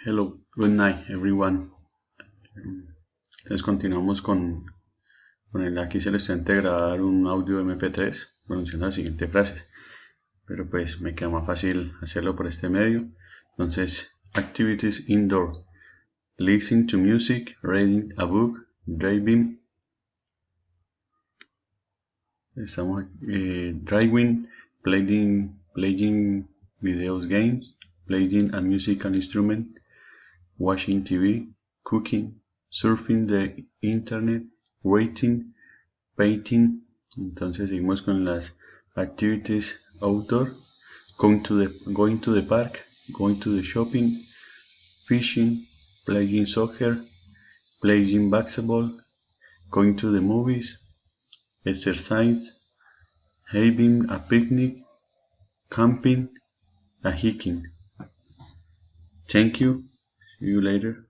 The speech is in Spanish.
Hello, good night everyone. Entonces continuamos aquí se les intenta grabar un audio MP3 pronunciando las siguientes frases, pero pues me queda más fácil hacerlo por este medio. Entonces, activities indoor: listen to music, reading a book, driving. Estamos driving, playing videos games, playing a musical instrument, watching TV, cooking, surfing the internet, waiting, painting. Entonces seguimos con las activities outdoor: going to the park, going to the shopping, fishing, playing soccer, playing basketball, going to the movies, exercise, having a picnic, camping, and hiking. Thank you. See you later.